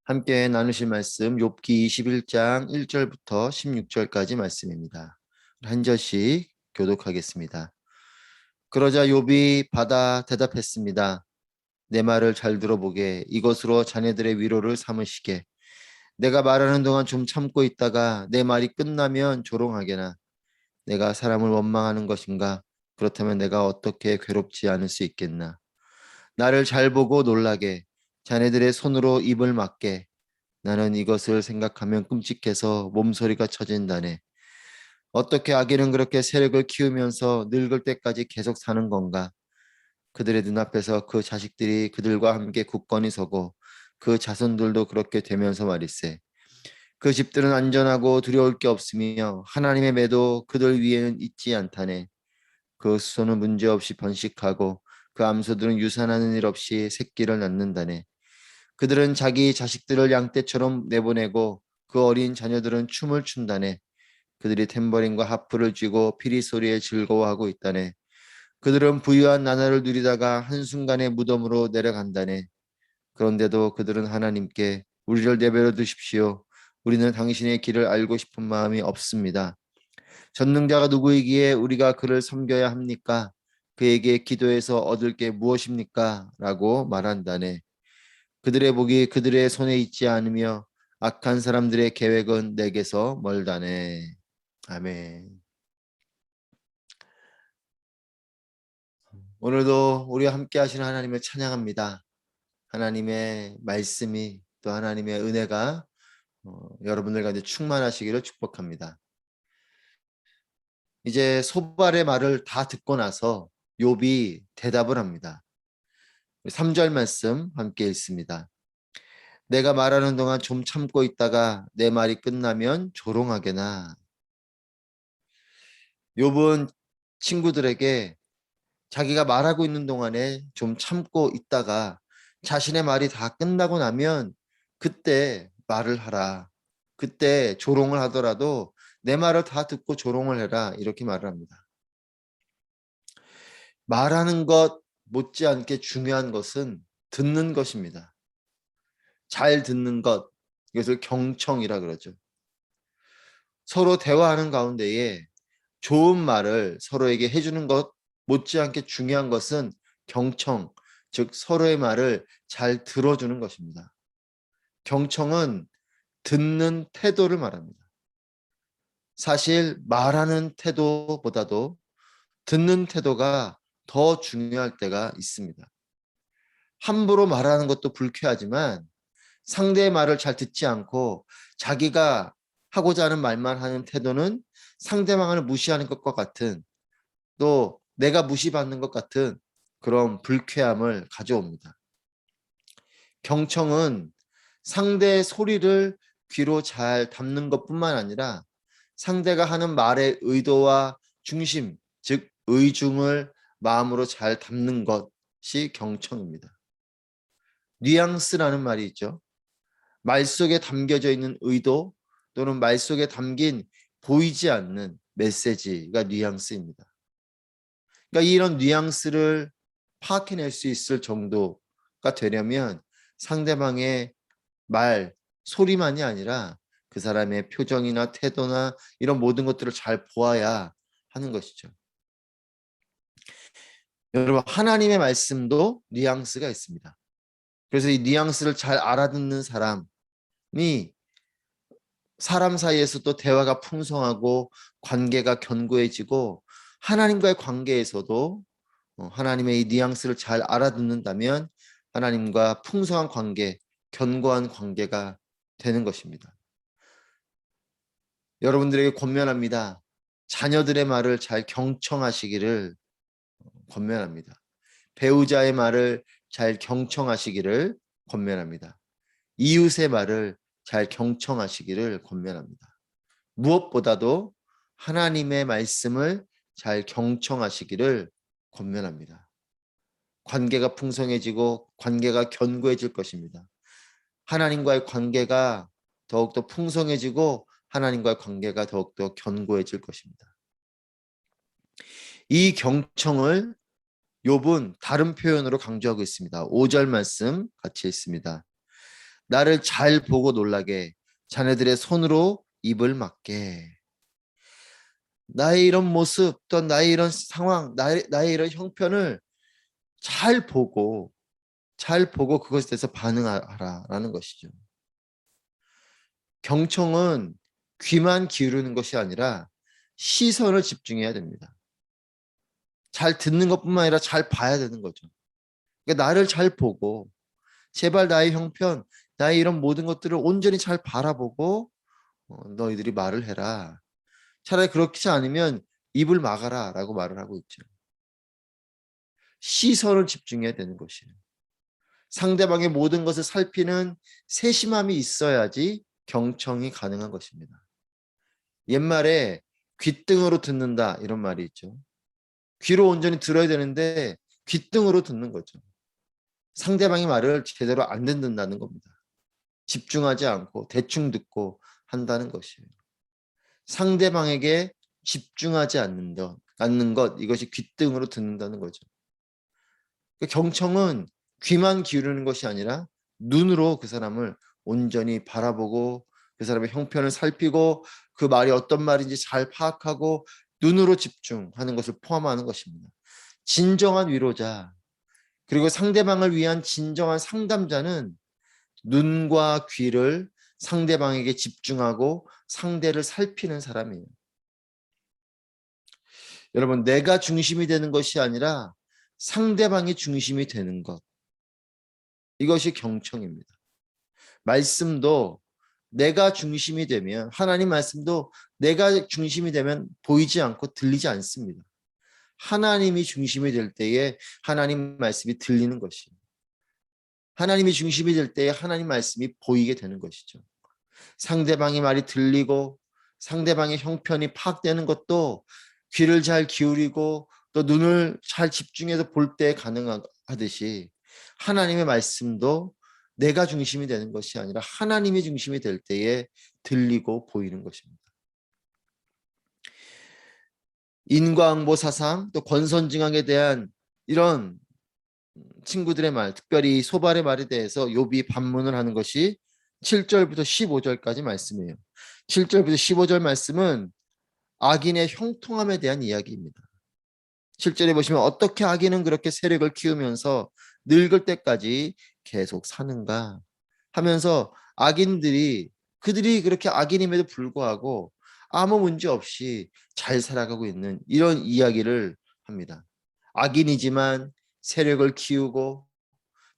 함께 나누실 말씀 욥기 21장 1절부터 16절까지 말씀입니다. 한 절씩 교독하겠습니다. 그러자 욥이 받아 대답했습니다. 내 말을 잘 들어보게. 이것으로 자네들의 위로를 삼으시게. 내가 말하는 동안 좀 참고 있다가 내 말이 끝나면 조롱하게나. 내가 사람을 원망하는 것인가? 그렇다면 내가 어떻게 괴롭지 않을 수 있겠나? 나를 잘 보고 놀라게. 자네들의 손으로 입을 막게. 나는 이것을 생각하면 끔찍해서 몸소리가 쳐진다네. 어떻게 아기는 그렇게 세력을 키우면서 늙을 때까지 계속 사는 건가? 그들의 눈앞에서 그 자식들이 그들과 함께 굳건히 서고 그 자손들도 그렇게 되면서 말일세. 그 집들은 안전하고 두려울 게 없으며 하나님의 매도 그들 위에는 있지 않다네. 그 수소는 문제없이 번식하고 그 암소들은 유산하는 일 없이 새끼를 낳는다네. 그들은 자기 자식들을 양떼처럼 내보내고 그 어린 자녀들은 춤을 춘다네. 그들이 탬버린과 하프를 쥐고 피리 소리에 즐거워하고 있다네. 그들은 부유한 나날을 누리다가 한순간에 무덤으로 내려간다네. 그런데도 그들은 하나님께 우리를 내버려 두십시오. 우리는 당신의 길을 알고 싶은 마음이 없습니다. 전능자가 누구이기에 우리가 그를 섬겨야 합니까? 그에게 기도해서 얻을 게 무엇입니까? 라고 말한다네. 그들의 복이 그들의 손에 있지 않으며 악한 사람들의 계획은 내게서 멀다네. 아멘. 오늘도 우리와 함께 하시는 하나님을 찬양합니다. 하나님의 말씀이 또 하나님의 은혜가 여러분들 가운데 충만하시기를 축복합니다. 이제 소발의 말을 다 듣고 나서 욥이 대답을 합니다. 3절 말씀 함께 읽습니다. 내가 말하는 동안 좀 참고 있다가 내 말이 끝나면 조롱하게나. 욥은 친구들에게 자기가 말하고 있는 동안에 좀 참고 있다가 자신의 말이 다 끝나고 나면 그때 말을 하라. 그때 조롱을 하더라도 내 말을 다 듣고 조롱을 해라. 이렇게 말을 합니다. 말하는 것 못지않게 중요한 것은 듣는 것입니다. 잘 듣는 것, 이것을 경청이라 그러죠. 서로 대화하는 가운데에 좋은 말을 서로에게 해주는 것 못지않게 중요한 것은 경청, 즉 서로의 말을 잘 들어주는 것입니다. 경청은 듣는 태도를 말합니다. 사실 말하는 태도보다도 듣는 태도가 더 중요할 때가 있습니다. 함부로 말하는 것도 불쾌하지만 상대의 말을 잘 듣지 않고 자기가 하고자 하는 말만 하는 태도는 상대방을 무시하는 것과 같은, 또 내가 무시받는 것 같은 그런 불쾌함을 가져옵니다. 경청은 상대의 소리를 귀로 잘 담는 것뿐만 아니라 상대가 하는 말의 의도와 중심, 즉 의중을 마음으로 잘 담는 것이 경청입니다. 뉘앙스라는 말이 있죠. 말 속에 담겨져 있는 의도 또는 말 속에 담긴 보이지 않는 메시지가 뉘앙스입니다. 그러니까 이런 뉘앙스를 파악해낼 수 있을 정도가 되려면 상대방의 말, 소리만이 아니라 그 사람의 표정이나 태도나 이런 모든 것들을 잘 보아야 하는 것이죠. 여러분, 하나님의 말씀도 뉘앙스가 있습니다. 그래서 이 뉘앙스를 잘 알아듣는 사람이 사람 사이에서 또 대화가 풍성하고 관계가 견고해지고 하나님과의 관계에서도 하나님의 이 뉘앙스를 잘 알아듣는다면 하나님과 풍성한 관계, 견고한 관계가 되는 것입니다. 여러분들에게 권면합니다. 자녀들의 말을 잘 경청하시기를 권면합니다. 배우자의 말을 잘 경청하시기를 권면합니다. 이웃의 말을 잘 경청하시기를 권면합니다. 무엇보다도 하나님의 말씀을 잘 경청하시기를 권면합니다. 관계가 풍성해지고 관계가 견고해질 것입니다. 하나님과의 관계가 더욱더 풍성해지고 하나님과의 관계가 더욱더 견고해질 것입니다. 이 경청을 욥은 다른 표현으로 강조하고 있습니다. 5절 말씀 같이 읽습니다. 나를 잘 보고 놀라게 자네들의 손으로 입을 막게. 나의 이런 모습, 또 나의 이런 상황, 나의 이런 형편을 잘 보고 그것에 대해서 반응하라라는 것이죠. 경청은 귀만 기울이는 것이 아니라 시선을 집중해야 됩니다. 잘 듣는 것뿐만 아니라 잘 봐야 되는 거죠. 그러니까 나를 잘 보고 제발 나의 형편, 나의 이런 모든 것들을 온전히 잘 바라보고 너희들이 말을 해라. 차라리 그렇지 않으면 입을 막아라 라고 말을 하고 있죠. 시선을 집중해야 되는 것이에요. 상대방의 모든 것을 살피는 세심함이 있어야지 경청이 가능한 것입니다. 옛말에 귓등으로 듣는다 이런 말이 있죠. 귀로 온전히 들어야 되는데 귓등으로 듣는 거죠. 상대방의 말을 제대로 안 듣는다는 겁니다. 집중하지 않고 대충 듣고 한다는 것이에요. 상대방에게 집중하지 않는 것, 이것이 귓등으로 듣는다는 거죠. 경청은 귀만 기울이는 것이 아니라 눈으로 그 사람을 온전히 바라보고 그 사람의 형편을 살피고 그 말이 어떤 말인지 잘 파악하고 눈으로 집중하는 것을 포함하는 것입니다. 진정한 위로자, 그리고 상대방을 위한 진정한 상담자는 눈과 귀를 상대방에게 집중하고 상대를 살피는 사람이에요. 여러분, 내가 중심이 되는 것이 아니라 상대방이 중심이 되는 것. 이것이 경청입니다. 말씀도 내가 중심이 되면, 하나님 말씀도 내가 중심이 되면 보이지 않고 들리지 않습니다. 하나님이 중심이 될 때에 하나님 말씀이 들리는 것이에요. 하나님이 중심이 될 때에 하나님 말씀이 보이게 되는 것이죠. 상대방의 말이 들리고 상대방의 형편이 파악되는 것도 귀를 잘 기울이고 또 눈을 잘 집중해서 볼 때 가능하듯이 하나님의 말씀도 내가 중심이 되는 것이 아니라 하나님이 중심이 될 때에 들리고 보이는 것입니다. 인과응보 사상 또 권선징악에 대한 이런 친구들의 말, 특별히 소발의 말에 대해서 욥이 반문을 하는 것이 7절부터 15절까지 말씀이에요. 7절부터 15절 말씀은 악인의 형통함에 대한 이야기입니다. 7절에 보시면 어떻게 악인은 그렇게 세력을 키우면서 늙을 때까지 계속 사는가 하면서 그들이 그렇게 악인임에도 불구하고 아무 문제 없이 잘 살아가고 있는 이런 이야기를 합니다. 악인이지만 세력을 키우고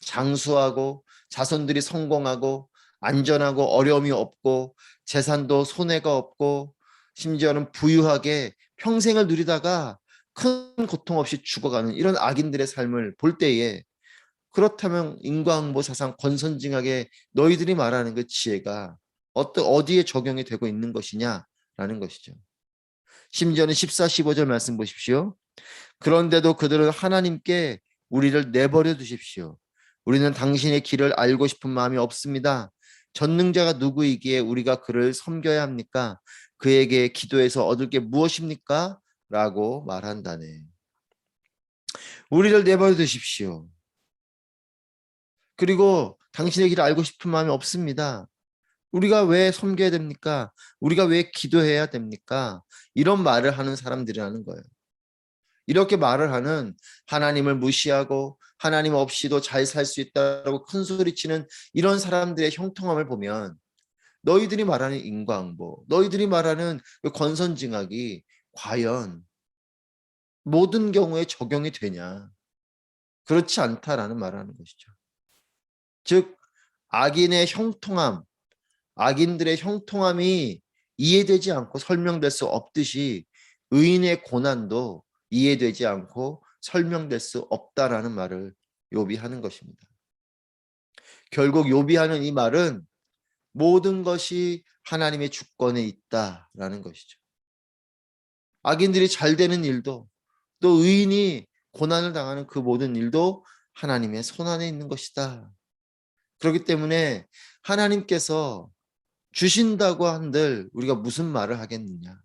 장수하고 자손들이 성공하고 안전하고 어려움이 없고 재산도 손해가 없고 심지어는 부유하게 평생을 누리다가 큰 고통 없이 죽어가는 이런 악인들의 삶을 볼 때에 그렇다면 인과응보 사상 권선징악에 너희들이 말하는 그 지혜가 어디에 적용이 되고 있는 것이냐라는 것이죠. 심지어는 14, 15절 말씀 보십시오. 그런데도 그들은 하나님께 우리를 내버려 두십시오. 우리는 당신의 길을 알고 싶은 마음이 없습니다. 전능자가 누구이기에 우리가 그를 섬겨야 합니까? 그에게 기도해서 얻을 게 무엇입니까? 라고 말한다네. 우리를 내버려 두십시오. 그리고 당신의 길을 알고 싶은 마음이 없습니다. 우리가 왜 섬겨야 됩니까? 우리가 왜 기도해야 됩니까? 이런 말을 하는 사람들이라는 거예요. 이렇게 말을 하는 하나님을 무시하고 하나님 없이도 잘 살 수 있다고 큰 소리치는 이런 사람들의 형통함을 보면 너희들이 말하는 인과응보, 너희들이 말하는 그 권선징악이 과연 모든 경우에 적용이 되냐? 그렇지 않다라는 말을 하는 것이죠. 즉 악인의 형통함, 악인들의 형통함이 이해되지 않고 설명될 수 없듯이 의인의 고난도 이해되지 않고 설명될 수 없다라는 말을 욥이 하는 것입니다. 결국 욥이 하는 이 말은 모든 것이 하나님의 주권에 있다라는 것이죠. 악인들이 잘 되는 일도 또 의인이 고난을 당하는 그 모든 일도 하나님의 손안에 있는 것이다. 그렇기 때문에 하나님께서 주신다고 한들 우리가 무슨 말을 하겠느냐.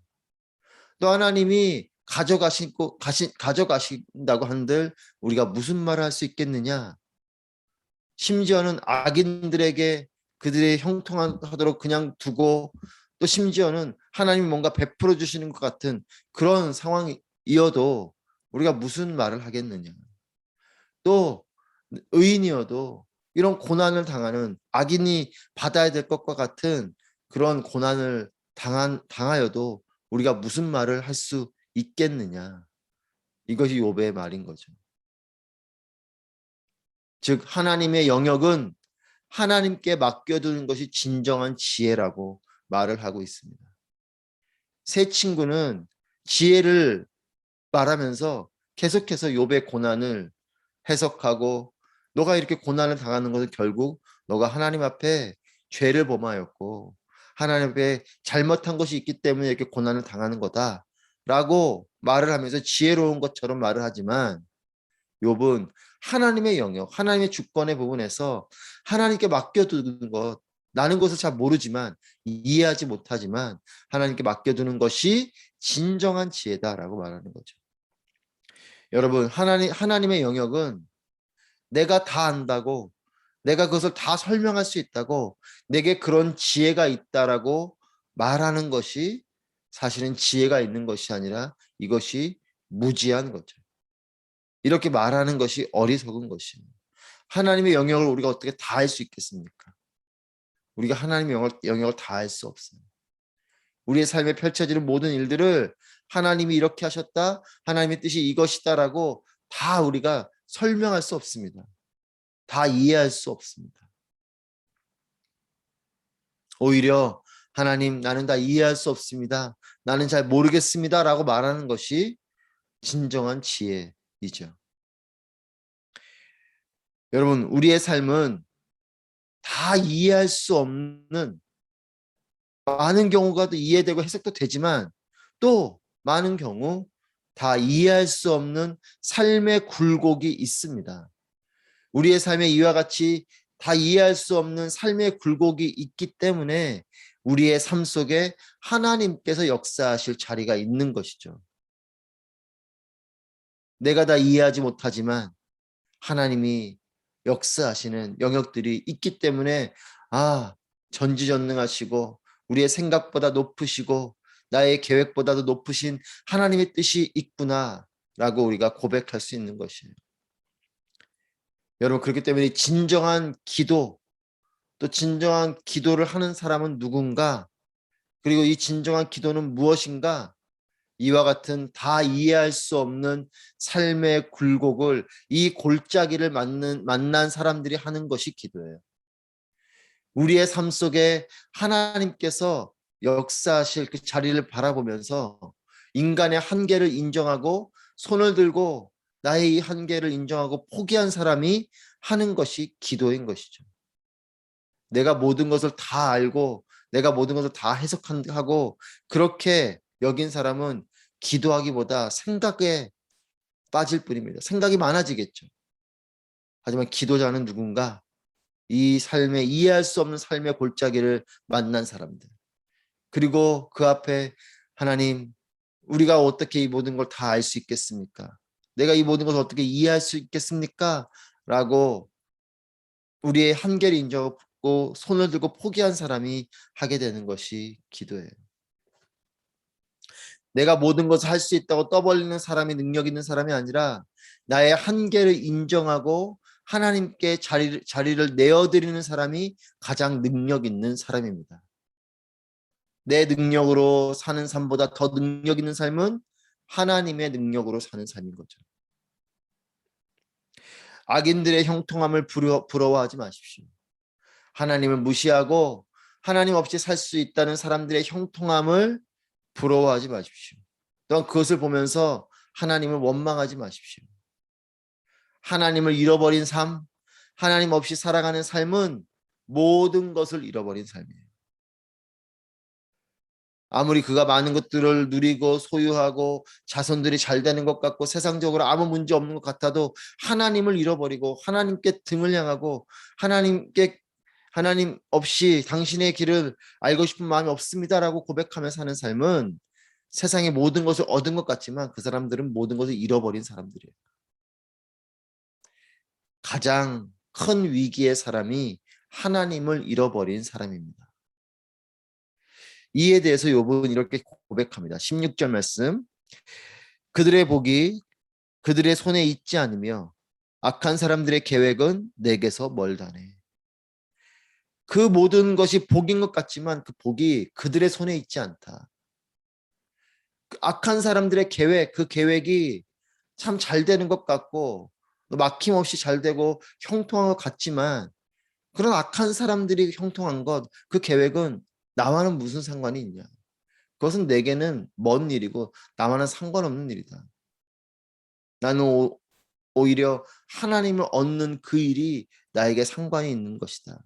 또 하나님이 가져가신다고 한들 우리가 무슨 말을 할 수 있겠느냐. 심지어는 악인들에게 그들의 형통하도록 그냥 두고 또 심지어는 하나님이 뭔가 베풀어 주시는 것 같은 그런 상황이어도 우리가 무슨 말을 하겠느냐. 또 의인이어도 이런 고난을 당하는 악인이 받아야 될 것과 같은 그런 고난을 당하여도 우리가 무슨 말을 할 수 있겠느냐. 이것이 욥의 말인 거죠. 즉 하나님의 영역은 하나님께 맡겨두는 것이 진정한 지혜라고 말을 하고 있습니다. 세 친구는 지혜를 말하면서 계속해서 욥의 고난을 해석하고 너가 이렇게 고난을 당하는 것은 결국 너가 하나님 앞에 죄를 범하였고 하나님 앞에 잘못한 것이 있기 때문에 이렇게 고난을 당하는 거다라고 말을 하면서 지혜로운 것처럼 말을 하지만 욥은 하나님의 영역, 하나님의 주권의 부분에서 하나님께 맡겨두는 것, 나는 것을 잘 모르지만 이해하지 못하지만 하나님께 맡겨두는 것이 진정한 지혜다라고 말하는 거죠. 여러분, 하나님의 영역은 내가 다 안다고, 내가 그것을 다 설명할 수 있다고, 내게 그런 지혜가 있다라고 말하는 것이 사실은 지혜가 있는 것이 아니라 이것이 무지한 거죠. 이렇게 말하는 것이 어리석은 것입니다. 하나님의 영역을 우리가 어떻게 다 할 수 있겠습니까? 우리가 하나님의 영역을 다 할 수 없어요. 우리의 삶에 펼쳐지는 모든 일들을 하나님이 이렇게 하셨다, 하나님의 뜻이 이것이다라고 다 우리가 설명할 수 없습니다. 다 이해할 수 없습니다. 오히려 하나님, 나는 다 이해할 수 없습니다. 나는 잘 모르겠습니다. 라고 말하는 것이 진정한 지혜이죠. 여러분, 우리의 삶은 다 이해할 수 없는 많은 경우가 또 이해되고 해석도 되지만 또 많은 경우 다 이해할 수 없는 삶의 굴곡이 있습니다. 우리의 삶에 이와 같이 다 이해할 수 없는 삶의 굴곡이 있기 때문에 우리의 삶 속에 하나님께서 역사하실 자리가 있는 것이죠. 내가 다 이해하지 못하지만 하나님이 역사하시는 영역들이 있기 때문에 전지전능하시고 우리의 생각보다 높으시고 나의 계획보다도 높으신 하나님의 뜻이 있구나라고 우리가 고백할 수 있는 것이에요. 여러분, 그렇기 때문에 진정한 기도, 또 진정한 기도를 하는 사람은 누군가, 그리고 이 진정한 기도는 무엇인가, 이와 같은 다 이해할 수 없는 삶의 굴곡을, 이 골짜기를 만난 사람들이 하는 것이 기도예요. 우리의 삶 속에 하나님께서 역사하실 그 자리를 바라보면서 인간의 한계를 인정하고 손을 들고 나의 이 한계를 인정하고 포기한 사람이 하는 것이 기도인 것이죠. 내가 모든 것을 다 알고 내가 모든 것을 다 해석하고 그렇게 여긴 사람은 기도하기보다 생각에 빠질 뿐입니다. 생각이 많아지겠죠. 하지만 기도자는 누군가? 이 삶에 이해할 수 없는 삶의 골짜기를 만난 사람들. 그리고 그 앞에 하나님, 우리가 어떻게 이 모든 걸 다 알 수 있겠습니까? 내가 이 모든 것을 어떻게 이해할 수 있겠습니까? 라고 우리의 한계를 인정하고 손을 들고 포기한 사람이 하게 되는 것이 기도예요. 내가 모든 것을 할 수 있다고 떠벌리는 사람이 능력 있는 사람이 아니라 나의 한계를 인정하고 하나님께 자리를 내어드리는 사람이 가장 능력 있는 사람입니다. 내 능력으로 사는 삶보다 더 능력 있는 삶은 하나님의 능력으로 사는 삶인 거죠. 악인들의 형통함을 부러워하지 마십시오. 하나님을 무시하고 하나님 없이 살 수 있다는 사람들의 형통함을 부러워하지 마십시오. 또한 그것을 보면서 하나님을 원망하지 마십시오. 하나님을 잃어버린 삶, 하나님 없이 살아가는 삶은 모든 것을 잃어버린 삶이에요. 아무리 그가 많은 것들을 누리고 소유하고 자손들이 잘 되는 것 같고 세상적으로 아무 문제 없는 것 같아도 하나님을 잃어버리고 하나님께 등을 향하고 하나님 없이 당신의 길을 알고 싶은 마음이 없습니다라고 고백하며 사는 삶은 세상의 모든 것을 얻은 것 같지만 그 사람들은 모든 것을 잃어버린 사람들이에요. 가장 큰 위기의 사람이 하나님을 잃어버린 사람입니다. 이에 대해서 욥은 이렇게 고백합니다. 16절 말씀. 그들의 복이 그들의 손에 있지 않으며 악한 사람들의 계획은 내게서 멀다네. 그 모든 것이 복인 것 같지만 그 복이 그들의 손에 있지 않다. 그 악한 사람들의 계획, 그 계획이 참 잘 되는 것 같고 막힘없이 잘 되고 형통한 것 같지만 그런 악한 사람들이 형통한 것, 그 계획은 나와는 무슨 상관이 있냐. 그것은 내게는 먼 일이고 나와는 상관없는 일이다. 나는 오히려 하나님을 얻는 그 일이 나에게 상관이 있는 것이다.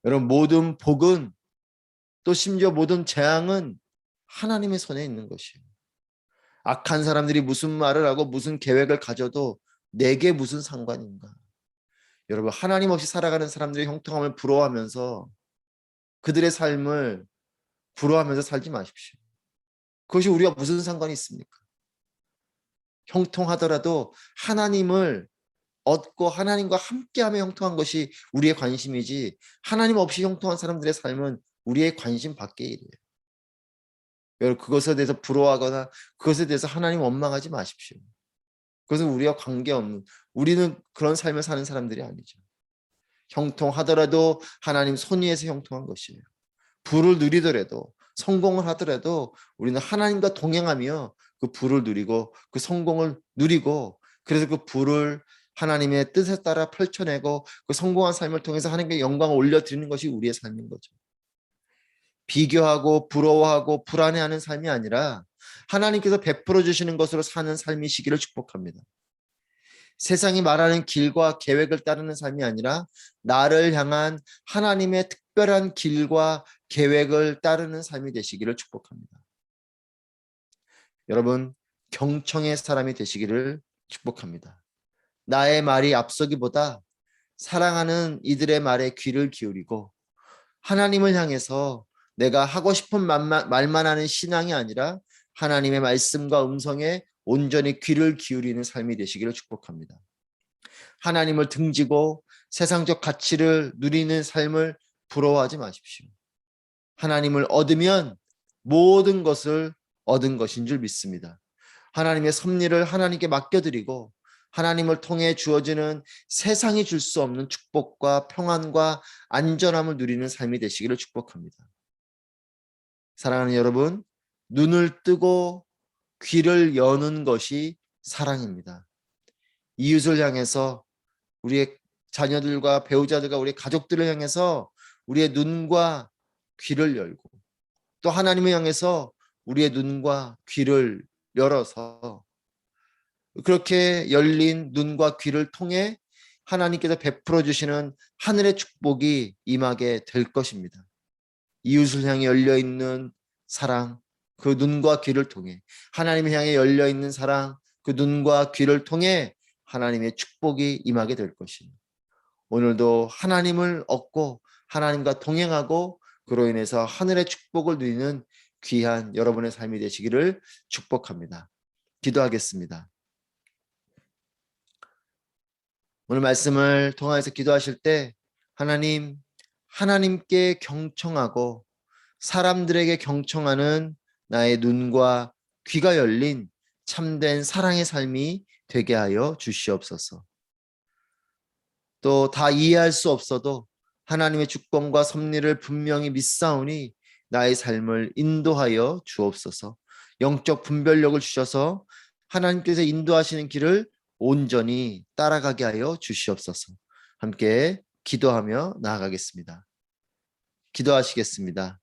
여러분, 모든 복은 또 심지어 모든 재앙은 하나님의 손에 있는 것이에요. 악한 사람들이 무슨 말을 하고 무슨 계획을 가져도 내게 무슨 상관인가. 여러분, 하나님 없이 살아가는 사람들의 형통함을 부러워하면서 그들의 삶을 부러워하면서 살지 마십시오. 그것이 우리가 무슨 상관이 있습니까? 형통하더라도 하나님을 얻고 하나님과 함께하며 형통한 것이 우리의 관심이지, 하나님 없이 형통한 사람들의 삶은 우리의 관심 밖의 일이에요. 여러분, 그것에 대해서 부러워하거나 그것에 대해서 하나님 원망하지 마십시오. 그것은 우리와 관계없는, 우리는 그런 삶을 사는 사람들이 아니죠. 형통하더라도 하나님 손 위에서 형통한 것이에요. 부를 누리더라도, 성공을 하더라도 우리는 하나님과 동행하며 그 부를 누리고 그 성공을 누리고, 그래서 그 부를 하나님의 뜻에 따라 펼쳐내고 그 성공한 삶을 통해서 하나님께 영광을 올려드리는 것이 우리의 삶인 거죠. 비교하고 부러워하고 불안해하는 삶이 아니라 하나님께서 베풀어 주시는 것으로 사는 삶이시기를 축복합니다. 세상이 말하는 길과 계획을 따르는 삶이 아니라 나를 향한 하나님의 특별한 길과 계획을 따르는 삶이 되시기를 축복합니다. 여러분, 경청의 사람이 되시기를 축복합니다. 나의 말이 앞서기보다 사랑하는 이들의 말에 귀를 기울이고 하나님을 향해서 내가 하고 싶은 말만 하는 신앙이 아니라 하나님의 말씀과 음성에 온전히 귀를 기울이는 삶이 되시기를 축복합니다. 하나님을 등지고 세상적 가치를 누리는 삶을 부러워하지 마십시오. 하나님을 얻으면 모든 것을 얻은 것인 줄 믿습니다. 하나님의 섭리를 하나님께 맡겨드리고 하나님을 통해 주어지는 세상이 줄 수 없는 축복과 평안과 안전함을 누리는 삶이 되시기를 축복합니다. 사랑하는 여러분, 눈을 뜨고 귀를 여는 것이 사랑입니다. 이웃을 향해서, 우리의 자녀들과 배우자들과 우리 가족들을 향해서 우리의 눈과 귀를 열고, 또 하나님을 향해서 우리의 눈과 귀를 열어서 그렇게 열린 눈과 귀를 통해 하나님께서 베풀어 주시는 하늘의 축복이 임하게 될 것입니다. 이웃을 향해 열려있는 사랑, 그 눈과 귀를 통해 하나님을 향해 열려있는 사랑, 그 눈과 귀를 통해 하나님의 축복이 임하게 될 것입니다. 오늘도 하나님을 얻고 하나님과 동행하고 그로 인해서 하늘의 축복을 누리는 귀한 여러분의 삶이 되시기를 축복합니다. 기도하겠습니다. 오늘 말씀을 통해서 기도하실 때 하나님께 경청하고 사람들에게 경청하는 나의 눈과 귀가 열린 참된 사랑의 삶이 되게 하여 주시옵소서. 또 다 이해할 수 없어도 하나님의 주권과 섭리를 분명히 믿사오니 나의 삶을 인도하여 주옵소서. 영적 분별력을 주셔서 하나님께서 인도하시는 길을 온전히 따라가게 하여 주시옵소서. 함께 기도하며 나아가겠습니다. 기도하시겠습니다.